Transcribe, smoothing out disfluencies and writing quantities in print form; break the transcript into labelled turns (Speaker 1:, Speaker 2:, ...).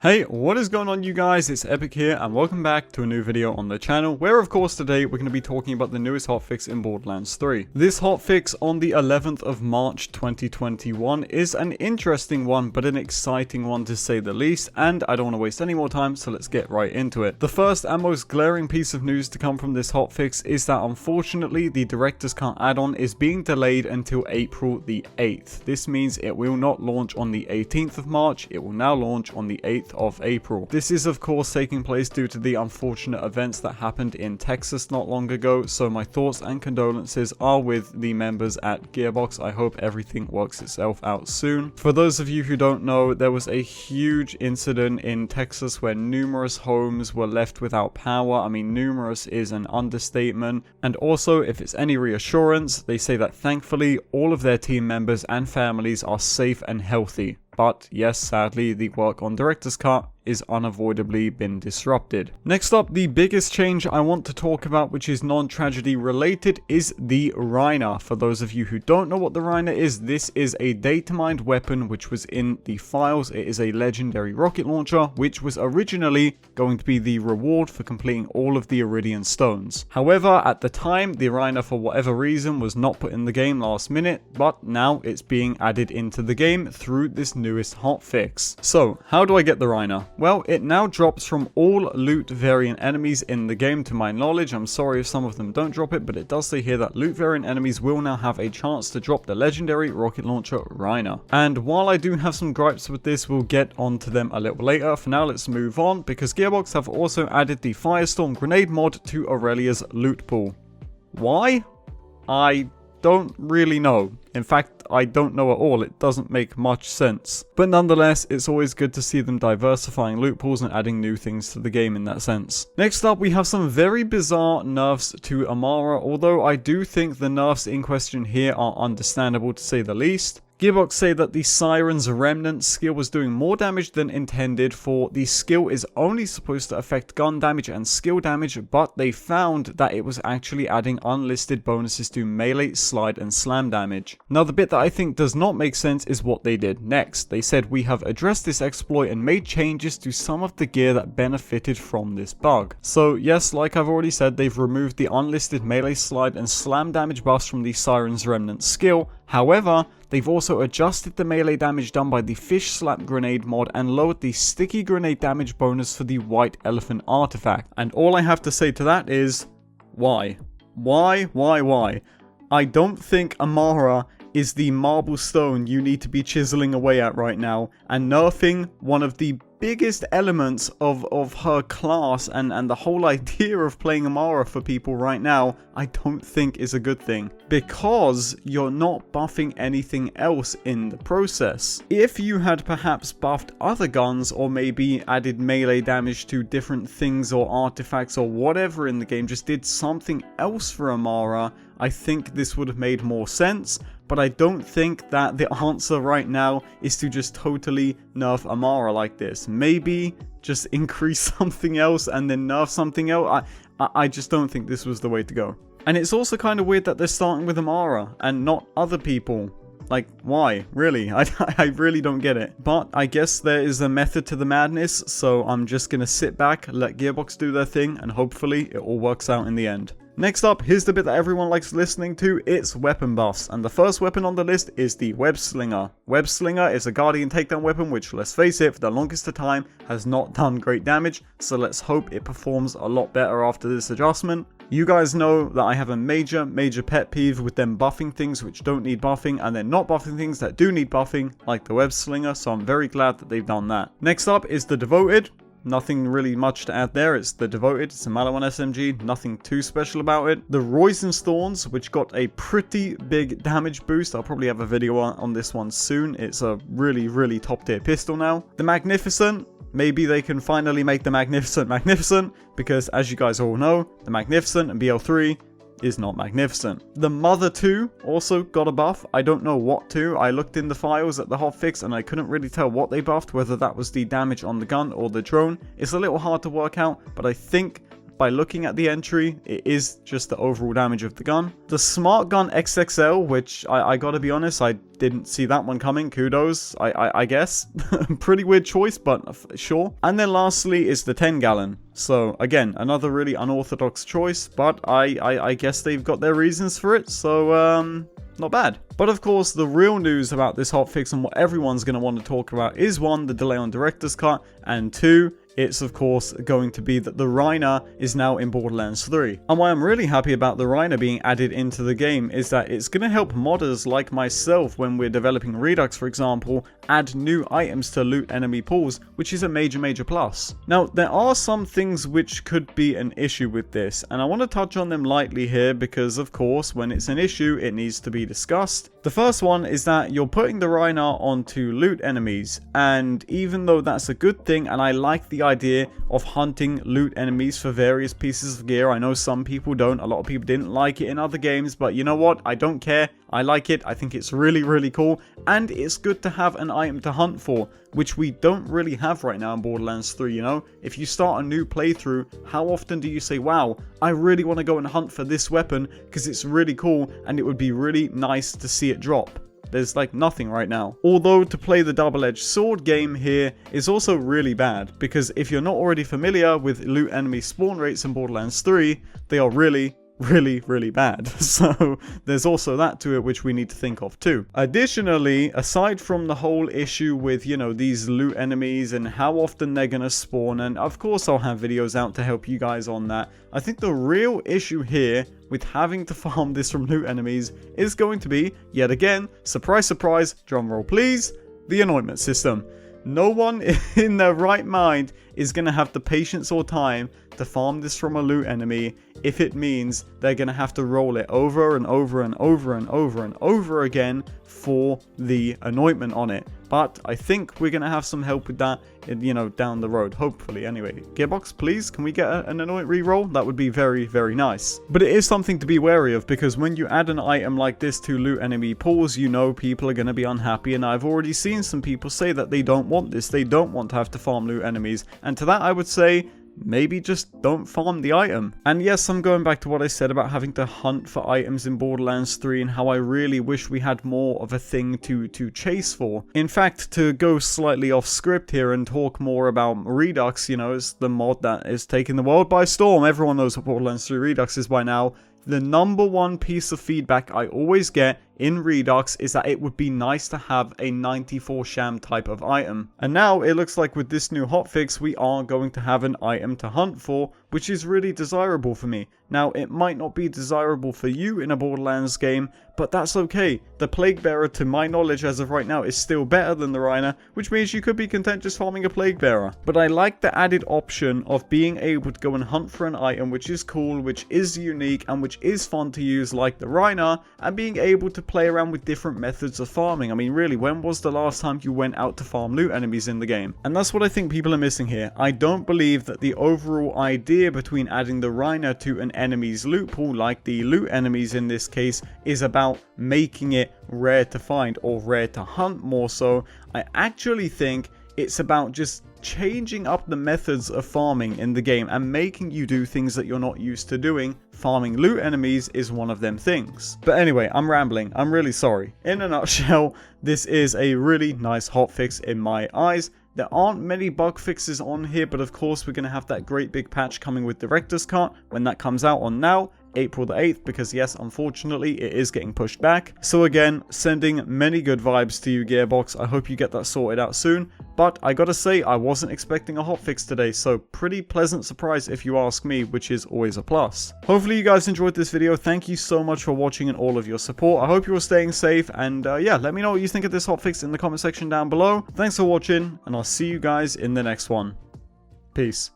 Speaker 1: Hey, what is going on you guys? It's Epic here and welcome back to a new video on the channel where of course today we're going to be talking about the newest hotfix in Borderlands 3. This hotfix on the 11th of March 2021 is an interesting one but an exciting one to say the least, and I don't want to waste any more time, so let's get right into it. The first and most glaring piece of news to come from this hotfix is that unfortunately the Director's Cut add-on is being delayed until April the 8th. This means it will not launch on the 18th of March, it will now launch on the 8th of April. This is of course taking place due to the unfortunate events that happened in Texas not long ago, so my thoughts and condolences are with the members at Gearbox. I hope everything works itself out soon. For those of you who don't know, there was a huge incident in Texas where numerous homes were left without power. I mean, numerous is an understatement, and also if it's any reassurance, they say that thankfully all of their team members and families are safe and healthy. But yes, sadly, the work on Director's Cut is unavoidably been disrupted. Next up, the biggest change I want to talk about, which is non-tragedy related, is the Rhino. For those of you who don't know what the Rhino is, this is a data-mined weapon which was in the files. It is a legendary rocket launcher, which was originally going to be the reward for completing all of the Iridian stones. However, at the time, the Rhino, for whatever reason, was not put in the game last minute, but now it's being added into the game through this newest hotfix. So, how do I get the Rhino? Well, it now drops from all loot variant enemies in the game to my knowledge. I'm sorry if some of them don't drop it, but it does say here that loot variant enemies will now have a chance to drop the legendary rocket launcher Rhino. And while I do have some gripes with this, we'll get onto them a little later. For now, let's move on, because Gearbox have also added the Firestorm grenade mod to Aurelia's loot pool. Why? I don't really know. In fact, I don't know at all. It doesn't make much sense. But nonetheless, it's always good to see them diversifying loot pools and adding new things to the game in that sense. Next up, we have some very bizarre nerfs to Amara, although I do think the nerfs in question here are understandable to say the least. Gearbox say that the Siren's Remnant skill was doing more damage than intended, for the skill is only supposed to affect gun damage and skill damage, but they found that it was actually adding unlisted bonuses to melee, slide and slam damage. Now the bit that I think does not make sense is what they did next. They said, we have addressed this exploit and made changes to some of the gear that benefited from this bug. So yes, like I've already said, they've removed the unlisted melee, slide and slam damage buffs from the Siren's Remnant skill. However, they've also adjusted the melee damage done by the Fish Slap grenade mod and lowered the sticky grenade damage bonus for the White Elephant artifact. And all I have to say to that is, why? Why? I don't think Amara is the marble stone you need to be chiseling away at right now, and nerfing one of the biggest elements of her class and the whole idea of playing Amara for people right now, I don't think is a good thing, because you're not buffing anything else in the process. If you had perhaps buffed other guns, or maybe added melee damage to different things or artifacts or whatever in the game, just did something else for Amara, I think this would have made more sense. But I don't think that the answer right now is to just totally nerf Amara like this. Maybe just increase something else and then nerf something else. I just don't think this was the way to go. And it's also kind of weird that they're starting with Amara and not other people. Like, why? Really? I really don't get it. But I guess there is a method to the madness, so I'm just gonna sit back, let Gearbox do their thing, and hopefully it all works out in the end. Next up, here's the bit that everyone likes listening to. It's weapon buffs, and the first weapon on the list is the Web Slinger. Web Slinger is a Guardian takedown weapon which, let's face it, for the longest of time has not done great damage, so let's hope it performs a lot better after this adjustment. You guys know that I have a major pet peeve with them buffing things which don't need buffing, and then not buffing things that do need buffing, like the Web Slinger, so I'm very glad that they've done that. Next up is the Devoted. Nothing really much to add there. It's the Devoted. It's a Malawan SMG. Nothing too special about it. The Roizen's Thorns, which got a pretty big damage boost. I'll probably have a video on this one soon. It's a really top tier pistol now. The Magnificent. Maybe they can finally make the Magnificent, because as you guys all know, the Magnificent and BL3 is not magnificent. The Mother 2 also got a buff. I don't know what to. I looked in the files at the hotfix and I couldn't really tell what they buffed, whether that was the damage on the gun or the drone. It's a little hard to work out, but I think by looking at the entry, it is just the overall damage of the gun. The Smart Gun XXL, which I gotta be honest, I didn't see that one coming. Kudos, I guess. Pretty weird choice, but sure. And then lastly is the 10 gallon. So again, another really unorthodox choice, but I guess they've got their reasons for it, so not bad. But of course, the real news about this hotfix and what everyone's going to want to talk about is 1, the delay on Director's Cut, and 2, it's of course going to be that the Rhino is now in Borderlands 3. And why I'm really happy about the Rhino being added into the game is that it's going to help modders like myself when we're developing Redux, for example, add new items to loot enemy pools, which is a major plus. Now, there are some things which could be an issue with this, and I want to touch on them lightly here because of course when it's an issue it needs to be discussed. The first one is that you're putting the Rhino onto loot enemies, and even though that's a good thing and I like the idea of hunting loot enemies for various pieces of gear, I know some people don't, a lot of people didn't like it in other games, but you know what, I don't care, I like it, I think it's really cool, and it's good to have an item to hunt for, which we don't really have right now in Borderlands 3, you know? If you start a new playthrough, how often do you say, wow, I really want to go and hunt for this weapon because it's really cool and it would be really nice to see it drop? There's like nothing right now. Although to play the double-edged sword game here is also really bad, because if you're not already familiar with loot enemy spawn rates in Borderlands 3, they are really bad. So there's also that to it which we need to think of too. Additionally, aside from the whole issue with, you know, these loot enemies and how often they're gonna spawn, and of course I'll have videos out to help you guys on that, I think the real issue here with having to farm this from loot enemies is going to be, yet again, surprise drumroll please, the anointment system. No one in their right mind is going to have the patience or time to farm this from a loot enemy if it means they're going to have to roll it over and over again for the anointment on it. But I think we're going to have some help with that, you know, down the road, hopefully. Anyway, Gearbox, please, can we get an anoint reroll? That would be very nice. But it is something to be wary of, because when you add an item like this to loot enemy pools, you know people are going to be unhappy, and I've already seen some people say that they don't want this. They don't want to have to farm loot enemies, and to that I would say, maybe just don't farm the item. And yes, I'm going back to what I said about having to hunt for items in Borderlands 3 and how I really wish we had more of a thing to chase for. In fact, to go slightly off script here and talk more about Redux, you know, it's the mod that is taking the world by storm. Everyone knows what Borderlands 3 Redux is by now. The #1 piece of feedback I always get in Redux is that it would be nice to have a 94 sham type of item. And now it looks like with this new hotfix we are going to have an item to hunt for, which is really desirable for me. Now, it might not be desirable for you in a Borderlands game, but that's okay. The Plague Bearer, to my knowledge as of right now, is still better than the Rhino, which means you could be content just farming a Plague Bearer. But I like the added option of being able to go and hunt for an item which is cool, which is unique, and which is fun to use like the Rhino, and being able to play around with different methods of farming. I mean, really, when was the last time you went out to farm loot enemies in the game? And that's what I think people are missing here. I don't believe that the overall idea between adding the Rhino to an enemy's loot pool, like the loot enemies in this case, is about making it rare to find or rare to hunt more so. I actually think it's about just changing up the methods of farming in the game and making you do things that you're not used to doing. Farming loot enemies is one of them things. But anyway, I'm rambling. I'm really sorry. In a nutshell, this is a really nice hotfix in my eyes. There aren't many bug fixes on here, but of course we're going to have that great big patch coming with Director's Cut when that comes out on now, April the 8th, because yes, unfortunately, it is getting pushed back. So again, sending many good vibes to you, Gearbox. I hope you get that sorted out soon. But I gotta say, I wasn't expecting a hotfix today, so pretty pleasant surprise if you ask me, which is always a plus. Hopefully you guys enjoyed this video. Thank you so much for watching and all of your support. I hope you're staying safe, and yeah, let me know what you think of this hotfix in the comment section down below. Thanks for watching, and I'll see you guys in the next one. Peace.